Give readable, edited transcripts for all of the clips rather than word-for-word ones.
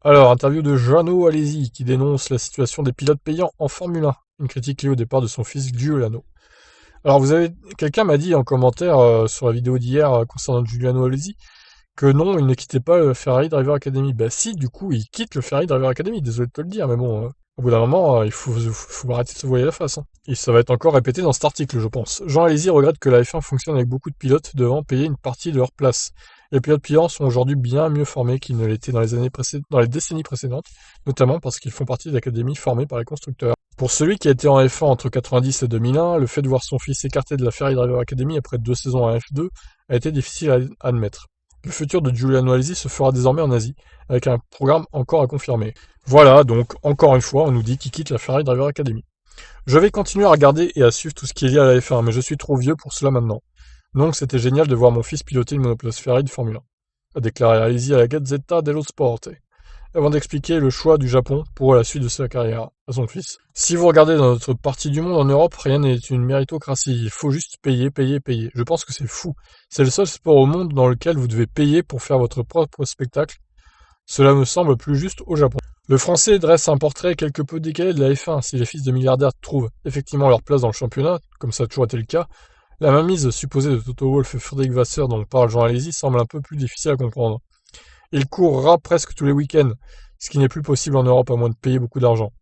Alors, interview de Joano Alesi qui dénonce la situation des pilotes payants en Formule 1. Une critique liée au départ de son fils Giuliano. Alors, quelqu'un m'a dit en commentaire sur la vidéo d'hier concernant Giuliano Alesi que non, il ne quittait pas le Ferrari Driver Academy. Bah si, du coup, il quitte le Ferrari Driver Academy, désolé de te le dire, mais bon, au bout d'un moment, il faut arrêter de se voiler la face. Hein. Et ça va être encore répété dans cet article, je pense. Jean Alesi regrette que la F1 fonctionne avec beaucoup de pilotes devant payer une partie de leur place. Les pilotes payants sont aujourd'hui bien mieux formés qu'ils ne l'étaient dans les décennies précédentes, notamment parce qu'ils font partie d'académies formées par les constructeurs. Pour celui qui a été en F1 entre 90 et 2001, le fait de voir son fils écarté de la Ferrari Driver Academy après 2 saisons en F2 a été difficile à admettre. Le futur de Giuliano Alesi se fera désormais en Asie, avec un programme encore à confirmer. Voilà, donc encore une fois, on nous dit qu'il quitte la Ferrari Driver Academy. Je vais continuer à regarder et à suivre tout ce qui est lié à la F1, mais je suis trop vieux pour cela maintenant. Donc c'était génial de voir mon fils piloter une monoplace Ferrari de Formule 1, a déclaré Alesi à la Gazzetta dello Sport, avant d'expliquer le choix du Japon pour la suite de sa carrière à son fils. Si vous regardez dans notre partie du monde en Europe, rien n'est une méritocratie. Il faut juste payer, payer, payer. Je pense que c'est fou. C'est le seul sport au monde dans lequel vous devez payer pour faire votre propre spectacle. Cela me semble plus juste au Japon. Le français dresse un portrait quelque peu décalé de la F1. Si les fils de milliardaires trouvent effectivement leur place dans le championnat, comme ça a toujours été le cas, la mainmise supposée de Toto Wolff et Frédéric Vasseur dont parle Jean Alesi semble un peu plus difficile à comprendre. Il courra presque tous les week-ends, ce qui n'est plus possible en Europe à moins de payer beaucoup d'argent.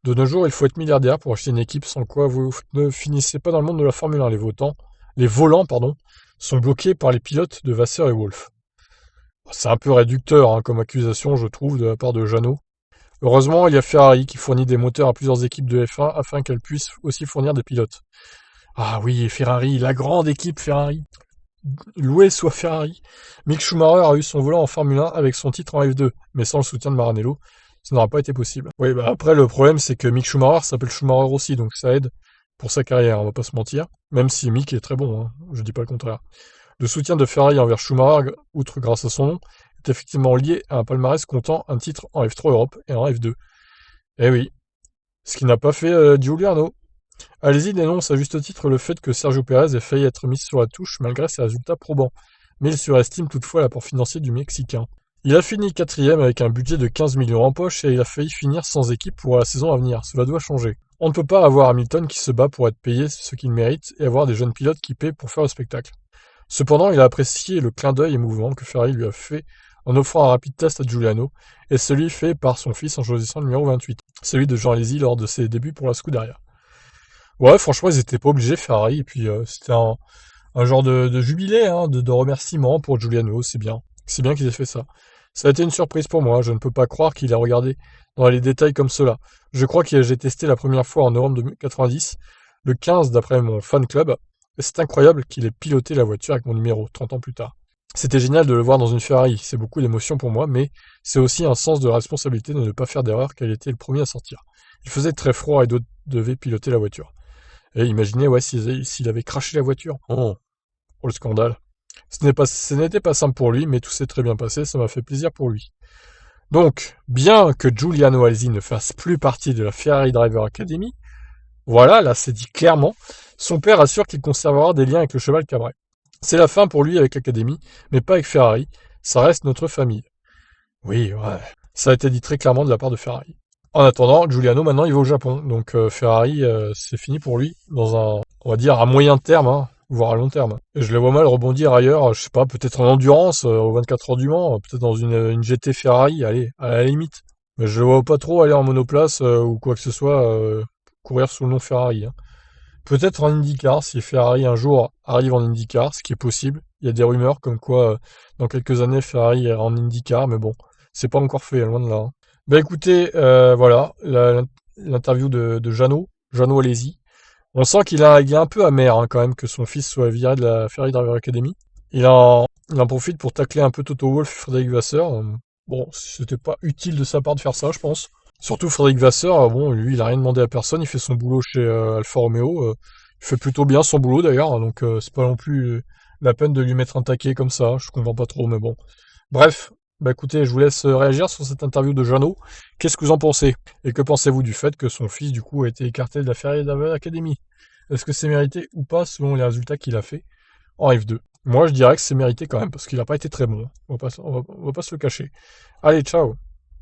De nos jours, il faut être milliardaire pour acheter une équipe sans quoi vous ne finissez pas dans le monde de la Formule 1. Les volants, sont bloqués par les pilotes de Vasseur et Wolff. C'est un peu réducteur comme accusation, je trouve, de la part de Jeannot. Heureusement, il y a Ferrari qui fournit des moteurs à plusieurs équipes de F1 afin qu'elles puissent aussi fournir des pilotes. Ah oui, Ferrari, la grande équipe Ferrari. Loué soit Ferrari. Mick Schumacher a eu son volant en Formule 1 avec son titre en F2, mais sans le soutien de Maranello, ça n'aura pas été possible. Oui, bah après le problème c'est que Mick Schumacher s'appelle Schumacher aussi, donc ça aide pour sa carrière, on va pas se mentir, même si Mick est très bon, je dis pas le contraire. Le soutien de Ferrari envers Schumacher, outre grâce à son nom, est effectivement lié à un palmarès comptant un titre en F3 Europe et en F2. Eh oui, ce qui n'a pas fait Giuliano. Alesi dénonce à juste titre le fait que Sergio Pérez ait failli être mis sur la touche malgré ses résultats probants, mais il surestime toutefois l'apport financier du Mexicain. Il a fini quatrième avec un budget de 15 millions en poche et il a failli finir sans équipe pour la saison à venir. Cela doit changer. On ne peut pas avoir Hamilton qui se bat pour être payé ce qu'il mérite et avoir des jeunes pilotes qui paient pour faire le spectacle. Cependant, il a apprécié le clin d'œil émouvant que Ferrari lui a fait en offrant un rapide test à Giuliano et celui fait par son fils en choisissant le numéro 28, celui de Jean Alesi lors de ses débuts pour la Scuderia. Ouais, franchement, ils étaient pas obligés, Ferrari, et puis c'était un genre de jubilé, de remerciement pour Giuliano, c'est bien. C'est bien qu'ils aient fait ça. Ça a été une surprise pour moi, je ne peux pas croire qu'il a regardé dans les détails comme cela. Je crois que j'ai testé la première fois en novembre 2090, le 15 d'après mon fan club, et c'est incroyable qu'il ait piloté la voiture avec mon numéro, 30 ans plus tard. C'était génial de le voir dans une Ferrari, c'est beaucoup d'émotion pour moi, mais c'est aussi un sens de la responsabilité de ne pas faire d'erreur car il était le premier à sortir. Il faisait très froid et d'autres devaient piloter la voiture. Et imaginez, ouais, s'il avait craché la voiture. Oh, le scandale. Ce n'était pas simple pour lui, mais tout s'est très bien passé, ça m'a fait plaisir pour lui. Donc, bien que Giuliano Alesi ne fasse plus partie de la Ferrari Driver Academy, voilà, là c'est dit clairement, son père assure qu'il conservera des liens avec le cheval Cabret. C'est la fin pour lui avec l'Académie, mais pas avec Ferrari, ça reste notre famille. Oui, ouais, ça a été dit très clairement de la part de Ferrari. En attendant, Giuliano maintenant il va au Japon, donc Ferrari c'est fini pour lui dans on va dire à moyen terme, voire à long terme. Et je le vois mal rebondir ailleurs, je sais pas, peut-être en endurance aux 24 heures du Mans, peut-être dans une GT Ferrari, allez, à la limite. Mais je le vois pas trop aller en monoplace ou quoi que ce soit courir sous le nom Ferrari. Peut-être en IndyCar si Ferrari un jour arrive en IndyCar, ce qui est possible. Il y a des rumeurs comme quoi dans quelques années Ferrari est en IndyCar, mais bon, c'est pas encore fait, loin de là. Bah écoutez, voilà, l'interview de Jeannot Alesi. On sent il est un peu amer quand même que son fils soit viré de la Ferrari Driver Academy. Il en profite pour tacler un peu Toto Wolff et Frédéric Vasseur. Bon, c'était pas utile de sa part de faire ça, je pense. Surtout Frédéric Vasseur, bon, lui, il a rien demandé à personne, il fait son boulot chez Alfa Romeo. Il fait plutôt bien son boulot d'ailleurs, donc c'est pas non plus la peine de lui mettre un taquet comme ça. Je comprends pas trop, mais bon. Bref, bah écoutez, je vous laisse réagir sur cette interview de Jeannot. Qu'est-ce que vous en pensez? Et que pensez-vous du fait que son fils, du coup, a été écarté de la Ferrari Academy? Est-ce que c'est mérité ou pas selon les résultats qu'il a fait en F2? Moi, je dirais que c'est mérité quand même, parce qu'il n'a pas été très bon. On va pas se le cacher. Allez, ciao!